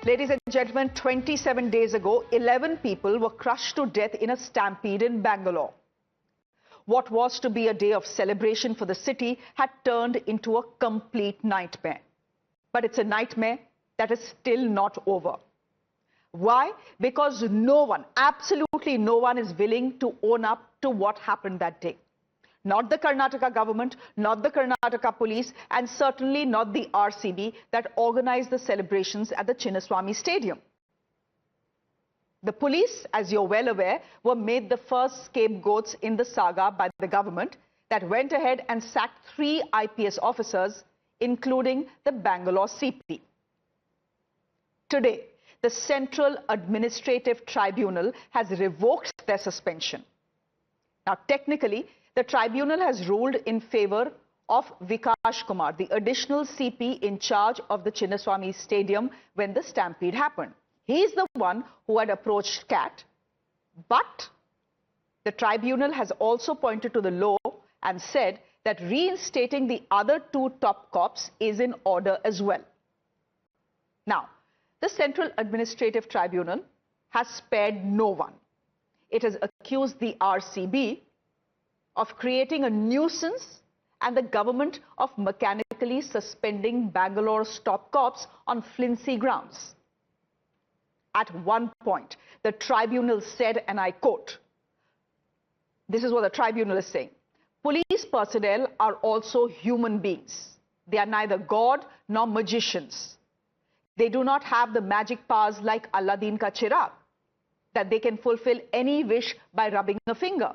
Ladies and gentlemen, 27 days ago, 11 people were crushed to death in a stampede in Bangalore. What was to be a day of celebration for the city had turned into a complete nightmare. But it's a nightmare that is still not over. Why? Because no one, absolutely no one, is willing to own up to what happened that day. Not the Karnataka government, not the Karnataka Police, and certainly not the RCB that organized the celebrations at the Chinnaswamy Stadium. The police, as you're well aware, were made the first scapegoats in the saga by the government that went ahead and sacked 3 IPS officers, including the Bangalore CP. Today, the Central Administrative Tribunal has revoked their suspension. Now, technically, the tribunal has ruled in favor of Vikash Kumar, the additional CP in charge of the Chinnaswamy Stadium when the stampede happened. He's the one who had approached CAT, but the tribunal has also pointed to the law and said that reinstating the other 2 top cops is in order as well. Now, the Central Administrative Tribunal has spared no one. It has accused the RCB of creating a nuisance and the government of mechanically suspending Bangalore's top cops on flimsy grounds. At one point, the tribunal said, and I quote, this is what the tribunal is saying, "Police personnel are also human beings. They are neither God nor magicians. They do not have the magic powers like Aladdin ka chirag, that they can fulfill any wish by rubbing a finger.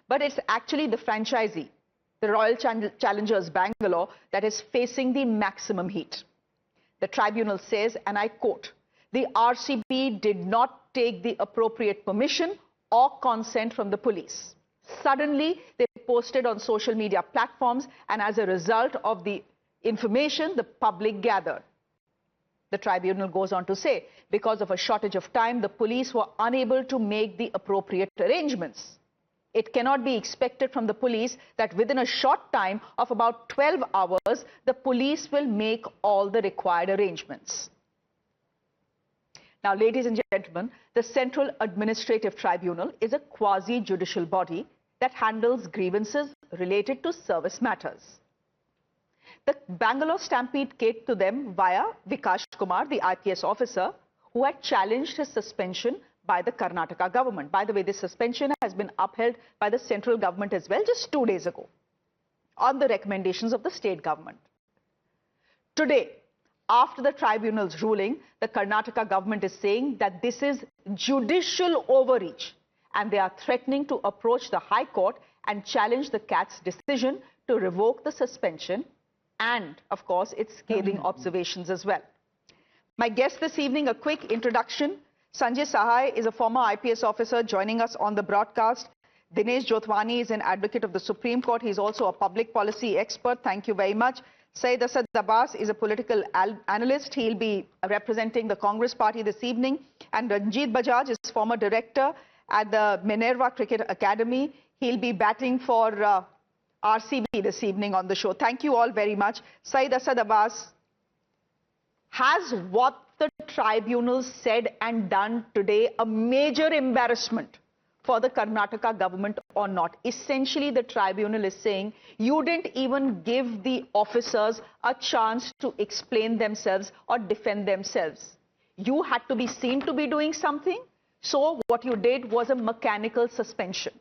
But it's actually the franchisee, the Royal Challengers Bangalore, that is facing the maximum heat." The tribunal says, and I quote, "The RCB did not take the appropriate permission or consent from the police. Suddenly, they posted on social media platforms, and as a result of the information the public gathered." The tribunal goes on to say, because of a shortage of time, the police were unable to make the appropriate arrangements. It cannot be expected from the police that within a short time of about 12 hours, the police will make all the required arrangements. Now, ladies and gentlemen, the Central Administrative Tribunal is a quasi-judicial body that handles grievances related to service matters. The Bangalore Stampede came to them via Vikash Kumar, the IPS officer, who had challenged his suspension by the Karnataka government. By the way, this suspension has been upheld by the central government as well just 2 days ago on the recommendations of the state government. Today, after the tribunal's ruling, the Karnataka government is saying that this is judicial overreach and they are threatening to approach the High Court and challenge the CAT's decision to revoke the suspension and, of course, its scathing observations as well. My guest this evening, a quick introduction. Sanjay Sahai is a former IPS officer joining us on the broadcast. Dinesh Jotwani is an advocate of the Supreme Court. He's also a public policy expert. Thank you very much. Syed Asad Abbas is a political analyst. He'll be representing the Congress party this evening. And Ranjit Bajaj is former director at the Minerva Cricket Academy. He'll be batting for RCB this evening on the show. Thank you all very much. Syed Asad Abbas, has what the tribunal said and done today a major embarrassment for the Karnataka government or not? Essentially, the tribunal is saying you didn't even give the officers a chance to explain themselves or defend themselves. You had to be seen to be doing something. So what you did was a mechanical suspension.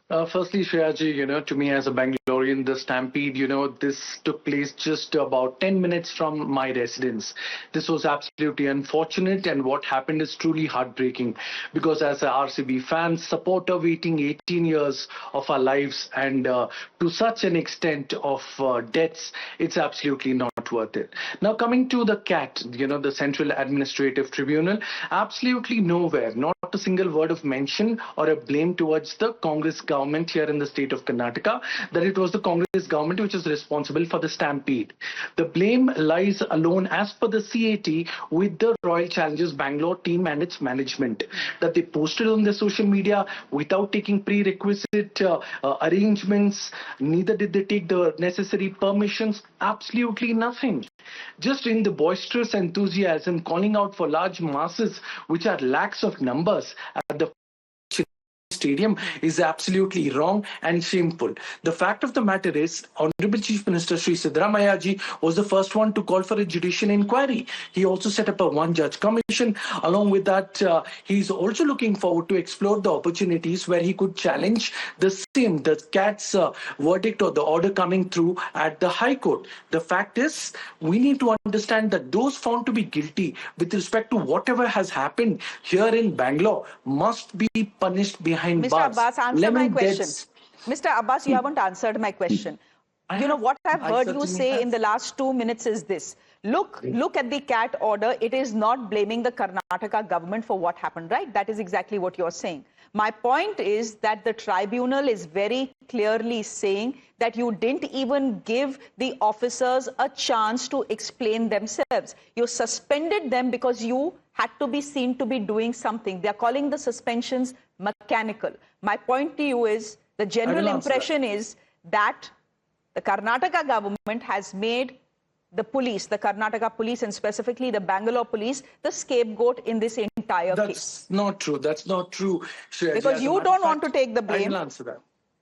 Firstly, Shreya, to me as a Bangalorean, the stampede, this took place just about 10 minutes from my residence. This was absolutely unfortunate, and what happened is truly heartbreaking because as a RCB fan, supporter waiting 18 years of our lives and to such an extent of deaths, it's absolutely not worth it. Now, coming to the CAT, the Central Administrative Tribunal, absolutely nowhere, not a single word of mention or a blame towards the Congress government here in the state of Karnataka, that it was the Congress government which is responsible for the stampede. The blame lies alone, as per the CAT, with the Royal Challengers Bangalore team and its management, that they posted on their social media without taking prerequisite arrangements. Neither did they take the necessary permissions. Absolutely nothing. just in the boisterous enthusiasm, calling out for large masses, which are lakhs of numbers at the Stadium is absolutely wrong and shameful. The fact of the matter is, Honorable Chief Minister Shri Siddaramaiah ji was the first one to call for a judicial inquiry. He also set up a one-judge commission. Along with that, he's also looking forward to explore the opportunities where he could challenge the CAT's verdict or the order coming through at the High Court. The fact is, we need to understand that those found to be guilty with respect to whatever has happened here in Bangalore must be punished behind Mr. bars. Abbas, answer my question. Mr. Abbas, you haven't answered my question. What I've heard you say in the last 2 minutes is this. Look at the CAT order. It is not blaming the Karnataka government for what happened, right? That is exactly what you're saying. My point is that the tribunal is very clearly saying that you didn't even give the officers a chance to explain themselves. You suspended them because you had to be seen to be doing something. They're calling the suspensions mechanical. My point to you is, the general impression is that the Karnataka government has made the police, the Karnataka police, and specifically the Bangalore police, the scapegoat in this entire case. That's not true. That's not true, Shreya. Because you don't want to take the blame. I will answer that.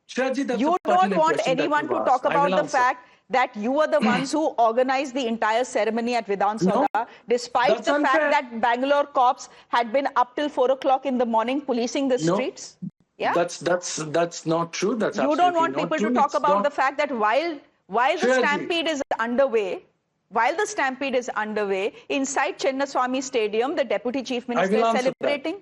Shreya, that's you don't want anyone to talk about the fact that you are the ones who organized the entire ceremony at Vidhan Sabha, despite the fact that Bangalore cops had been up till 4 o'clock in the morning policing the streets. Yeah, that's not true. That's you don't want people to talk about the fact that while the stampede is underway. While the stampede is underway, inside Chinnaswamy Stadium, the Deputy Chief Minister is celebrating.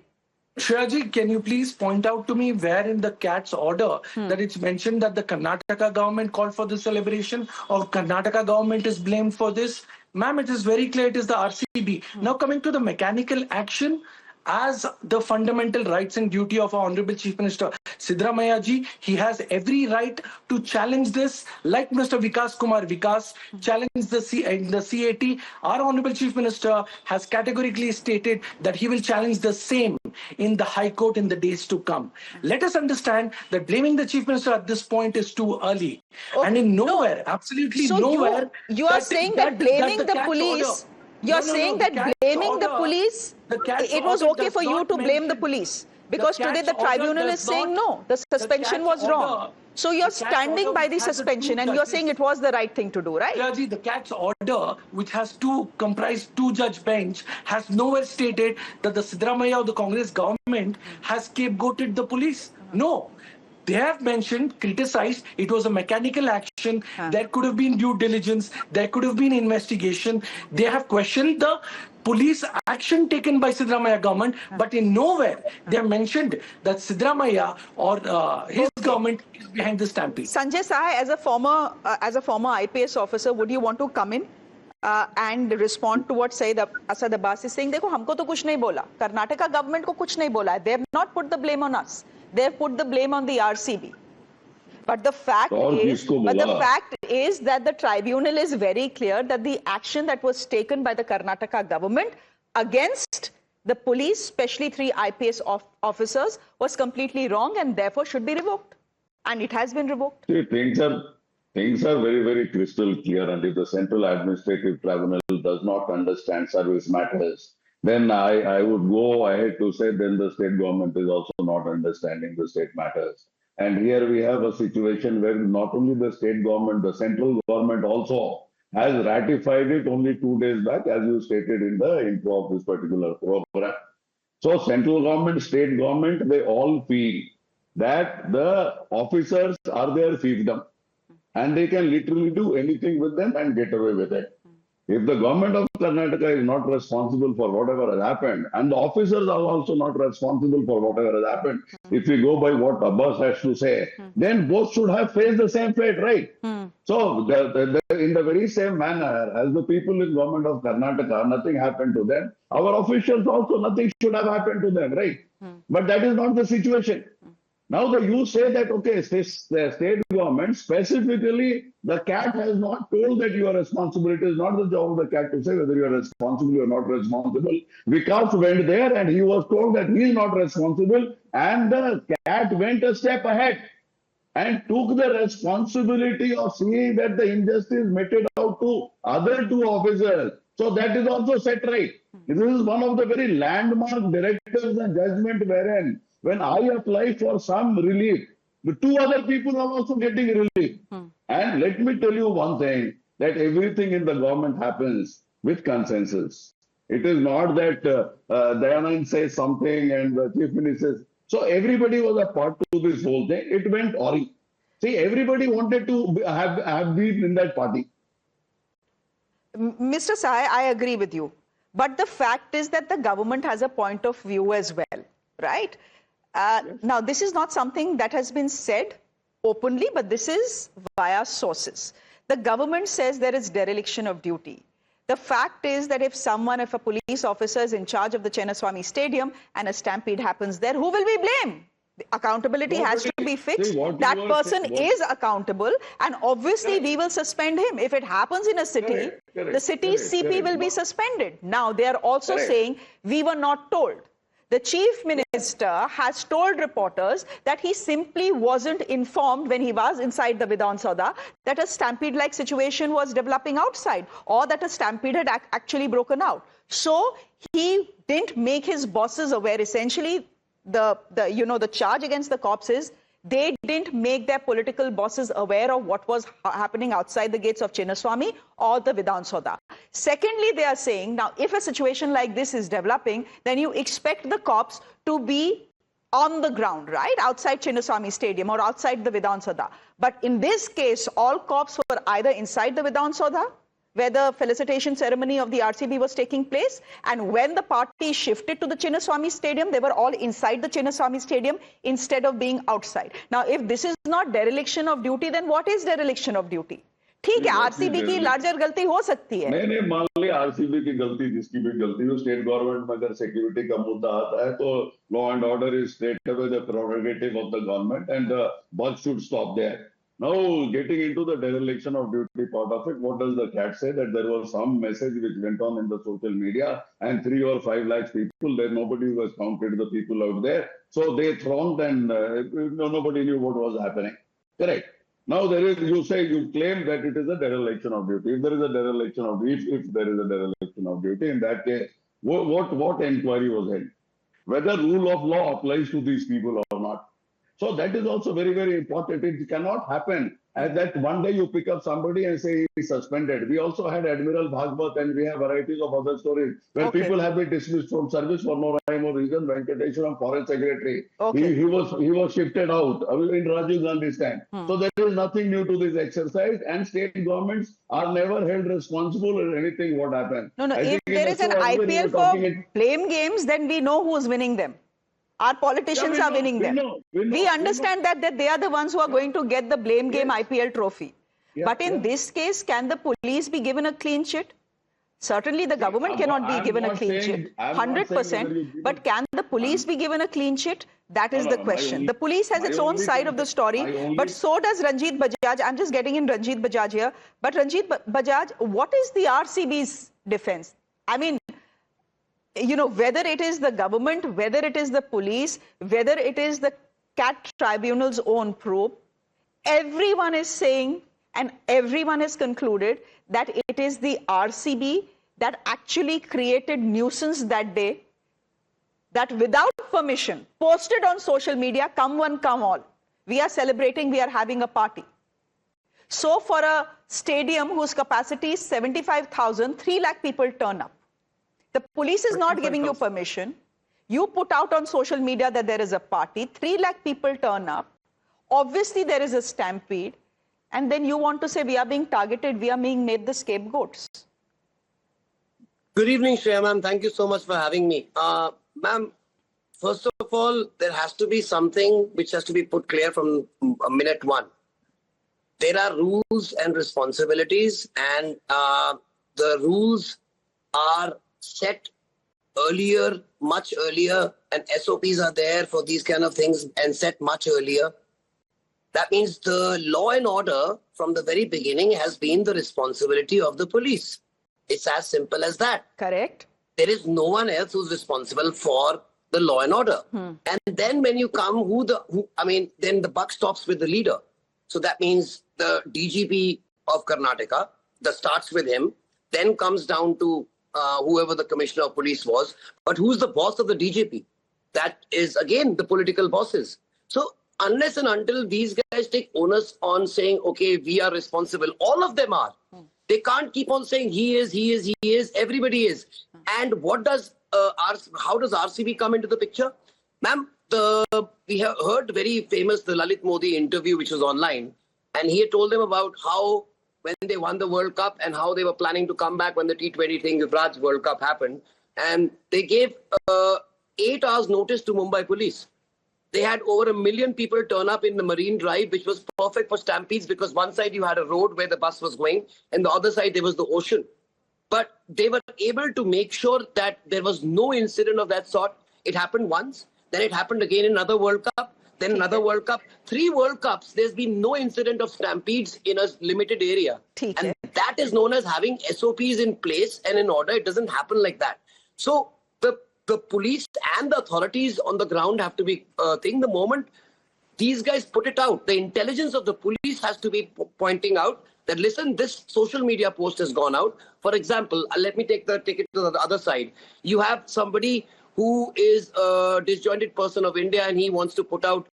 Shreya, can you please point out to me where in the CAT's order that it's mentioned that the Karnataka government called for the celebration, or Karnataka government is blamed for this? Ma'am, it is very clear, it is the RCB. Now coming to the mechanical action, as the fundamental rights and duty of our Honorable Chief Minister Siddaramaiah ji, he has every right to challenge this, like Mr. Vikas Kumar Vikas challenged the CAT. Our Honorable Chief Minister has categorically stated that he will challenge the same in the High Court in the days to come. Let us understand that blaming the Chief Minister at this point is too early. Okay. And in nowhere, absolutely nowhere. You are saying that blaming the police... You're saying that blaming the police, it was okay for you to blame the police. Because today the tribunal is saying no, the suspension was wrong. So you're standing by the suspension and you're saying it was the right thing to do, right? Raji, the CAT's order, which has comprised two-judge bench, has nowhere stated that the Siddaramaiah or the Congress government has scapegoated the police. No. They have mentioned, criticized, it was a mechanical action. There could have been due diligence. There could have been investigation. They have questioned the police action taken by Siddaramaiah government, but in nowhere they have mentioned that Siddaramaiah or his government is behind the stampede. Sanjay Sahay, as a former IPS officer, would you want to come in and respond to what Syed Asad Abbas is saying? Dekho, humko to kuch nahi bola. Karnataka government ko kuch nahi bola. They have not put the blame on us. They have put the blame on the RCB. But the fact is that the tribunal is very clear that the action that was taken by the Karnataka government against the police, especially 3 IPS officers, was completely wrong and therefore should be revoked. And it has been revoked. See, things are very, very crystal clear. And if the Central Administrative Tribunal does not understand service matters, then I would go ahead to say then the state government is also not understanding the state matters. And here we have a situation where not only the state government, the central government also has ratified it only 2 days back, as you stated in the intro of this particular program. So central government, state government, they all feel that the officers are their fiefdom and they can literally do anything with them and get away with it. If the government of Karnataka is not responsible for whatever has happened, and the officers are also not responsible for whatever has happened, if we go by what Abbas has to say, then both should have faced the same fate, right? So, in the very same manner as the people in government of Karnataka, nothing happened to them, our officials also, nothing should have happened to them, right? But that is not the situation. Now you say that, okay, the state government, specifically, the CAT has not told that you are responsible. It is not the job of the CAT to say whether you are responsible or not responsible. Vikas went there and he was told that he is not responsible, and the CAT went a step ahead and took the responsibility of seeing that the injustice meted out out to other two officers. So that is also set right. This is one of the very landmark directives and judgment wherein when I apply for some relief, the two other people are also getting relief. And let me tell you one thing, that everything in the government happens with consensus. It is not that Dayanand says something and the chief minister says. So everybody was a part to this whole thing. It went awry. See, everybody wanted to have been in that party. Mr. Sai, I agree with you. But the fact is that the government has a point of view as well, right? Now, this is not something that has been said openly, but this is via sources. The government says there is dereliction of duty. The fact is that if a police officer is in charge of the Chinnaswamy Stadium and a stampede happens there, who will be blamed? The accountability has to be fixed. That person is accountable, and obviously we will suspend him. If it happens in a city, the city's CP will be suspended. Now, they are also saying we were not told. The chief minister has told reporters that he simply wasn't informed when he was inside the Vidhan Sabha that a stampede-like situation was developing outside, or that a stampede had actually broken out. So he didn't make his bosses aware. Essentially, the charge against the cops is they didn't make their political bosses aware of what was happening outside the gates of Chinnaswamy or the Vidhan Sabha. Secondly, they are saying, now, if a situation like this is developing, then you expect the cops to be on the ground, right, outside Chinnaswamy Stadium or outside the Vidhan Sabha. But in this case, all cops were either inside the Vidhan Sabha, where the felicitation ceremony of the RCB was taking place, and when the party shifted to the Chinnaswamy Stadium, they were all inside the Chinnaswamy Stadium instead of being outside. Now, if this is not dereliction of duty, then what is dereliction of duty? ठीक है, RCB की larger गलती हो सकती है. नहीं मान ली RCB की गलती, जिसकी भी गलती हो, स्टेट गवर्नमेंट में अगर सिक्योरिटी का मुद्दा आता है तो law and order is straight away the prerogative of the government and the buck should stop there. Now, getting into the dereliction of duty part of it, what does the cat say? That there was some message which went on in the social media and 3 or 5 lakhs people, there nobody was counted the people out there. So they thronged and nobody knew what was happening. Correct. Now there is, you claim that it is a dereliction of duty. If there is a dereliction of duty, if there is a dereliction of duty, in that case, what inquiry was held? Whether rule of law applies to these people or not. So that is also very, very important. It cannot happen as that one day you pick up somebody and say he is suspended. We also had Admiral Bhagwat and we have varieties of other stories where people have been dismissed from service for no rhyme or reason. Venkateshwaram, Foreign Secretary, he was shifted out in Rajiv Gandhi's time. So there is nothing new to this exercise, and state governments are never held responsible for anything what happened. No, if there is an IPL for blame games, then we know who is winning them. Our politicians are winning them. We understand that they are the ones who are going to get the blame game IPL trophy. But in this case, can the police be given a clean sheet? Certainly the government cannot be given a clean sheet, 100%. But can the police be given a clean sheet? That is the question. The police has its own side of the story, but so does Ranjit Bajaj. I'm just getting in Ranjit Bajaj here. But Ranjit Bajaj, what is the RCB's defense? I mean, you know, whether it is the government, whether it is the police, whether it is the CAT tribunal's own probe, everyone is saying and everyone has concluded that it is the RCB that actually created nuisance that day, that without permission, posted on social media, come one, come all. We are celebrating, we are having a party. So for a stadium whose capacity is 75,000, 3 lakh people turn up. The police is not giving you permission. You put out on social media that there is a party. 3 lakh people turn up. Obviously, there is a stampede. And then you want to say we are being targeted. We are being made the scapegoats. Good evening, Shreya ma'am. Thank you so much for having me. Ma'am, first of all, there has to be something which has to be put clear from minute one. There are rules and responsibilities, and the rules are set earlier, much earlier, and SOPs are there for these kind of things and set much earlier. That means the law and order from the very beginning has been the responsibility of the police. It's as simple as that. Correct. There is no one else who's responsible for the law and order. And then when you come, then the buck stops with the leader. So that means the DGP of Karnataka, that starts with him, then comes down to whoever the commissioner of police was. But who's the boss of the DGP? That is, again, the political bosses. So unless and until these guys take onus on saying, okay, we are responsible, all of them are. They can't keep on saying he is, everybody is. And what does, how does RCB come into the picture? Ma'am, we have heard very famous, the Lalit Modi interview, which was online. And he had told them about how when they won the World Cup and how they were planning to come back when the T20 thing, Yuvraj World Cup happened. And they gave 8 hours notice to Mumbai police. They had over 1 million people turn up in the Marine Drive, which was perfect for stampedes because one side you had a road where the bus was going and the other side there was the ocean. But they were able to make sure that there was no incident of that sort. It happened once, then it happened again in another World Cup, then another World Cup. 3 World Cups, there's been no incident of stampedes in a limited area. And that is known as having SOPs in place and in order. It doesn't happen like that. So the police and the authorities on the ground have to be thing. The moment these guys put it out, the intelligence of the police has to be pointing out that, listen, this social media post has gone out. For example, let me take it to the other side. You have somebody who is a disjointed person of India and he wants to put out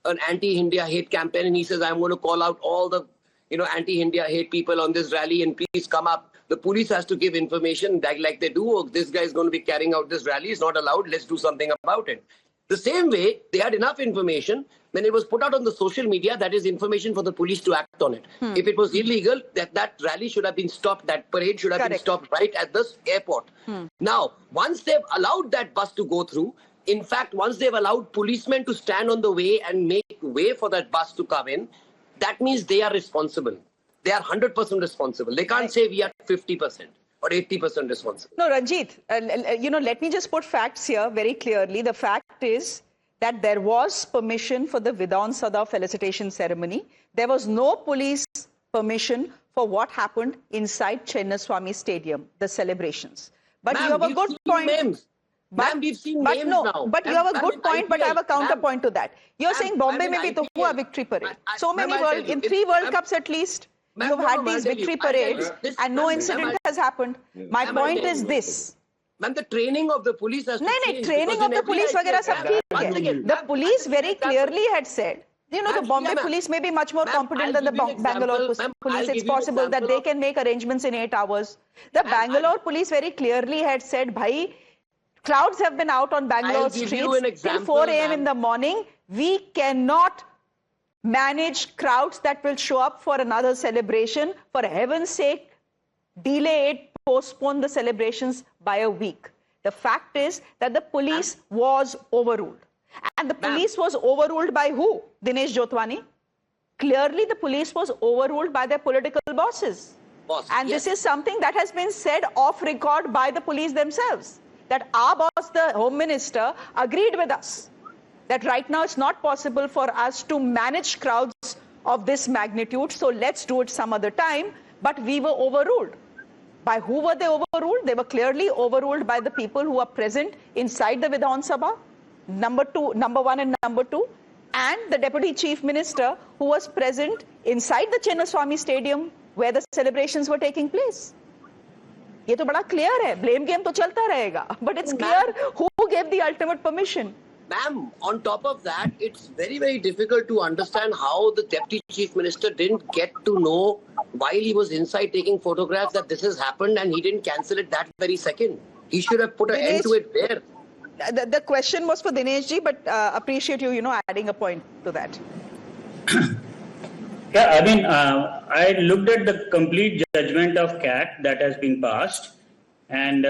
an anti-India hate campaign and he says, I'm going to call out all the anti-India hate people on this rally and please come up. The police has to give information like they do. Oh, this guy is going to be carrying out this rally. It's not allowed. Let's do something about it. The same way, they had enough information when it was put out on the social media. That is information for the police to act on it. If it was illegal, that rally should have been stopped. That parade should have been stopped right at the airport. Now, once they've allowed that bus to go through, in fact, once they've allowed policemen to stand on the way and make way for that bus to come in, that means they are responsible. They are 100% responsible. They can't say we are 50% or 80% responsible. No, Ranjit, let me just put facts here very clearly. The fact is that there was permission for the Vidhan Sada felicitation ceremony. There was no police permission for what happened inside Chinnaswamy Stadium, the celebrations. But you have a good point. Ma'am, we've seen names now. But you have a good point, but I have a counterpoint to that. You're saying Bombay mein bhi to hua victory parade. So many in 3 World Cups at least. You've had these victory parades and no incident has happened. My point is this. Ma'am, the training of the police has to change. Training of the police वगैरह सब ठीक है. The police very clearly had said, the Bombay police may be much more competent than the Bangalore police. It's possible that they can make arrangements in 8 hours. The Bangalore police very clearly had said, bhai, crowds have been out on Bangalore streets till 4 a.m. in the morning. We cannot manage crowds that will show up for another celebration. For heaven's sake, delay it, postpone the celebrations by a week. The fact is that the police was overruled. And the police was overruled by who? Dinesh Jotwani. Clearly, the police was overruled by their political bosses. And this is something that has been said off record by the police themselves. That our boss, the Home Minister, agreed with us that right now it's not possible for us to manage crowds of this magnitude, so let's do it some other time. But we were overruled. By who were they overruled? They were clearly overruled by the people who are present inside the Vidhan Sabha, number 1 and number 2, and the Deputy Chief Minister who was present inside the Chinnaswamy Stadium where the celebrations were taking place. ये तो बड़ा clear है. Blame game तो चलता रहेगा. But it's clear who gave the ultimate permission. Ma'am, on top of that, it's very, very difficult to understand how the Deputy Chief Minister didn't get to know while he was inside taking photographs that this has happened and he didn't cancel it that very second. He should have put an end to it there. The question was for Dinesh ji, but appreciate you, adding a point to that. Yeah, I mean, I looked at the complete judgment of CAT that has been passed. And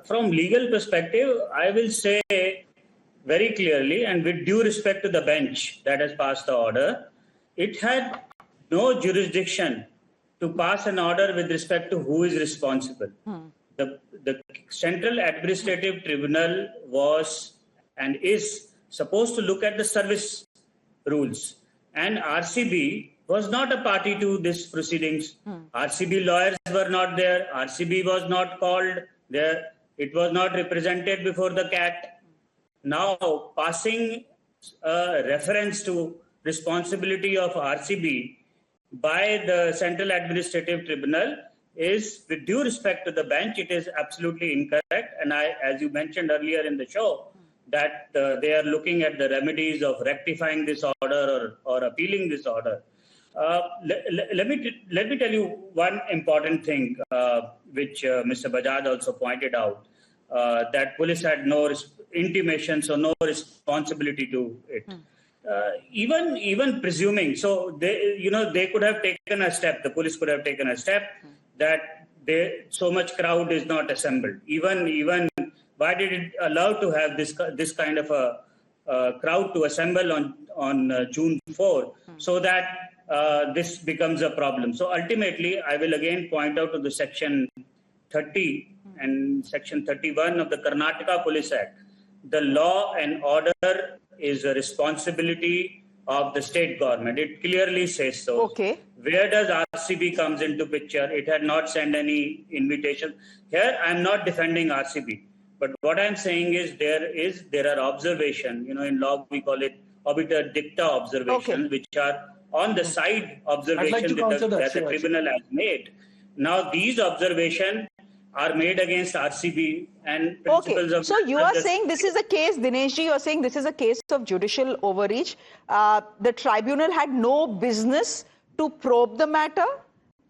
from legal perspective, I will say very clearly and with due respect to the bench that has passed the order, it had no jurisdiction to pass an order with respect to who is responsible. The Central Administrative Tribunal was and is supposed to look at the service rules. And RCB was not a party to this proceedings. RCB lawyers were not there. RCB was not called there. It was not represented before the CAT. Now, passing a reference to responsibility of RCB by the Central Administrative Tribunal is, with due respect to the bench, it is absolutely incorrect. And as you mentioned earlier in the show, that they are looking at the remedies of rectifying this order or appealing this order. Let me tell you one important thing, which Mr. Bajaj also pointed out, that police had no intimations or no responsibility to it. Even presuming, so they could have taken a step. The police could have taken a step that so much crowd is not assembled. Even why did it allow to have this kind of a crowd to assemble on June 4, so that this becomes a problem? So ultimately, I will again point out to the section 30 and section 31 of the Karnataka Police Act. The law and order is a responsibility of the state government. It clearly says so. Okay. Where does RCB comes into picture? It had not sent any invitation. Here, I'm not defending RCB. But what I'm saying is there are observations, in law we call it obiter dicta observations, which are on the side observations that the tribunal has made. Now, these observations are made against RCB and principles of... So you are saying this is a case, Dineshji, you are saying this is a case of judicial overreach. The tribunal had no business to probe the matter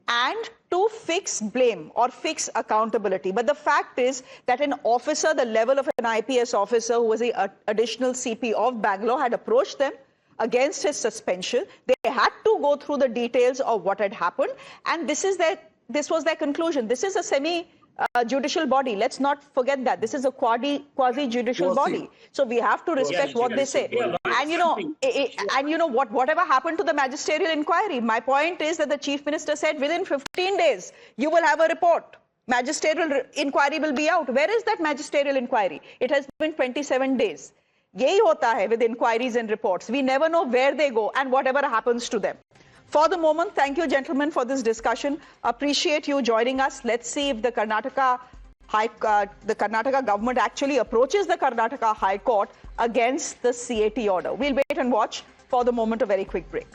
and to fix blame or fix accountability. But the fact is that an officer, the level of an IPS officer who was the additional CP of Bangalore, had approached them against his suspension. They had to go through the details of what had happened, and this was their conclusion. This is a semi-judicial body. Let's not forget that. This is a quasi-judicial body. So we have to respect what they say. And whatever happened to the magisterial inquiry, my point is that the Chief Minister said within 15 days, you will have a report. Magisterial inquiry will be out. Where is that magisterial inquiry? It has been 27 days. Yahi hota hai with inquiries and reports. We never know where they go and whatever happens to them. For the moment, thank you, gentlemen, for this discussion. Appreciate you joining us. Let's see if the Karnataka government actually approaches the Karnataka High Court against the CAT order. We'll wait and watch. For the moment, a very quick break.